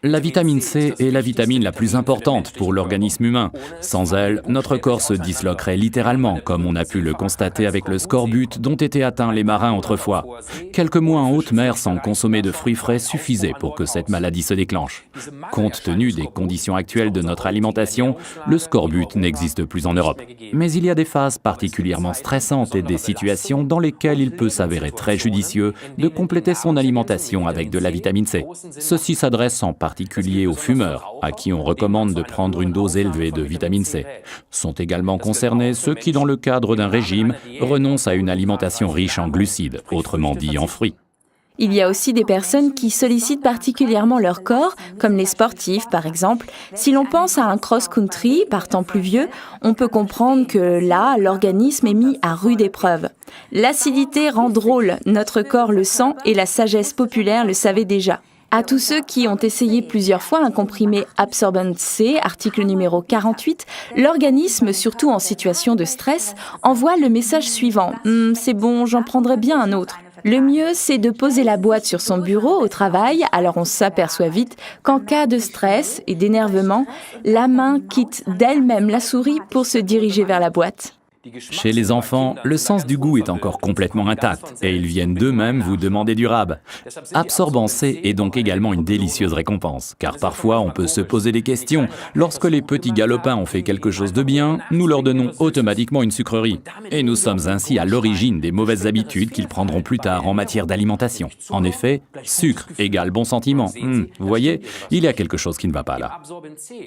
La vitamine C est la vitamine la plus importante pour l'organisme humain. Sans elle, notre corps se disloquerait littéralement, comme on a pu le constater avec le scorbut dont étaient atteints les marins autrefois. Quelques mois en haute mer sans consommer de fruits frais suffisaient pour que cette maladie se déclenche. Compte tenu des conditions actuelles de notre alimentation, le scorbut n'existe plus en Europe. Mais il y a des phases particulièrement stressantes et des situations dans lesquelles il peut s'avérer très judicieux de compléter son alimentation avec de la vitamine C. Ceci s'adresse en particulier aux fumeurs, à qui on recommande de prendre une dose élevée de vitamine C. Sont également concernés ceux qui, dans le cadre d'un régime, renoncent à une alimentation riche en glucides, autrement dit en fruits. Il y a aussi des personnes qui sollicitent particulièrement leur corps, comme les sportifs par exemple. Si l'on pense à un cross-country par temps pluvieux, on peut comprendre que là, l'organisme est mis à rude épreuve. L'acidité rend drôle, notre corps le sent et la sagesse populaire le savait déjà. À tous ceux qui ont essayé plusieurs fois un comprimé Absorbent C, article numéro 48, l'organisme, surtout en situation de stress, envoie le message suivant « C'est bon, j'en prendrai bien un autre ». Le mieux, c'est de poser la boîte sur son bureau au travail, alors on s'aperçoit vite qu'en cas de stress et d'énervement, la main quitte d'elle-même la souris pour se diriger vers la boîte. Chez les enfants, le sens du goût est encore complètement intact et ils viennent d'eux-mêmes vous demander du rab. Absorbant C est donc également une délicieuse récompense, car parfois on peut se poser des questions. Lorsque les petits galopins ont fait quelque chose de bien, nous leur donnons automatiquement une sucrerie. Et nous sommes ainsi à l'origine des mauvaises habitudes qu'ils prendront plus tard en matière d'alimentation. En effet, sucre égale bon sentiment. Vous voyez, il y a quelque chose qui ne va pas là.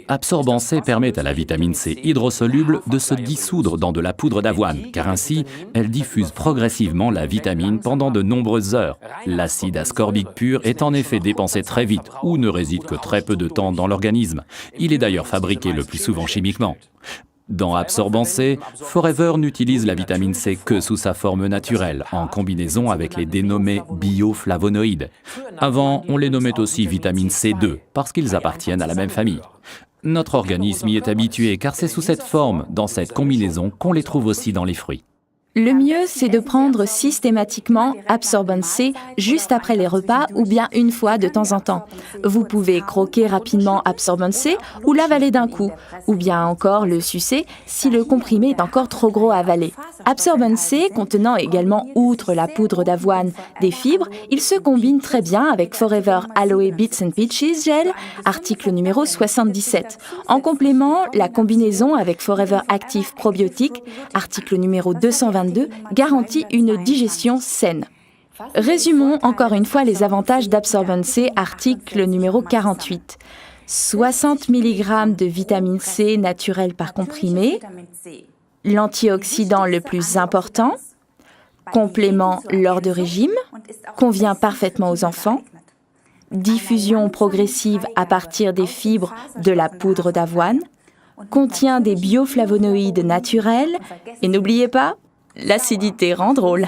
Absorbant C permet à la vitamine C hydrosoluble de se dissoudre dans de la poudre d'avoine, car ainsi, elle diffuse progressivement la vitamine pendant de nombreuses heures. L'acide ascorbique pur est en effet dépensé très vite, ou ne réside que très peu de temps dans l'organisme. Il est d'ailleurs fabriqué le plus souvent chimiquement. Dans Absorbant C, Forever n'utilise la vitamine C que sous sa forme naturelle, en combinaison avec les dénommés bioflavonoïdes. Avant, on les nommait aussi vitamine C2, parce qu'ils appartiennent à la même famille. Notre organisme y est habitué car c'est sous cette forme, dans cette combinaison, qu'on les trouve aussi dans les fruits. Le mieux, c'est de prendre systématiquement Absorbent C juste après les repas ou bien une fois de temps en temps. Vous pouvez croquer rapidement Absorbent C ou l'avaler d'un coup, ou bien encore le sucer si le comprimé est encore trop gros à avaler. Absorbent C contenant également, outre la poudre d'avoine, des fibres, il se combine très bien avec Forever Aloe Bits and Peaches Gel, article numéro 77. En complément, la combinaison avec Forever Active Probiotic, article numéro 222, garantit une digestion saine. Résumons encore une fois les avantages d'Absorbent C, article numéro 48. 60 mg de vitamine C naturelle par comprimé, l'antioxydant le plus important, complément lors de régime, convient parfaitement aux enfants, diffusion progressive à partir des fibres de la poudre d'avoine, contient des bioflavonoïdes naturels et n'oubliez pas, l'acidité rend drôle.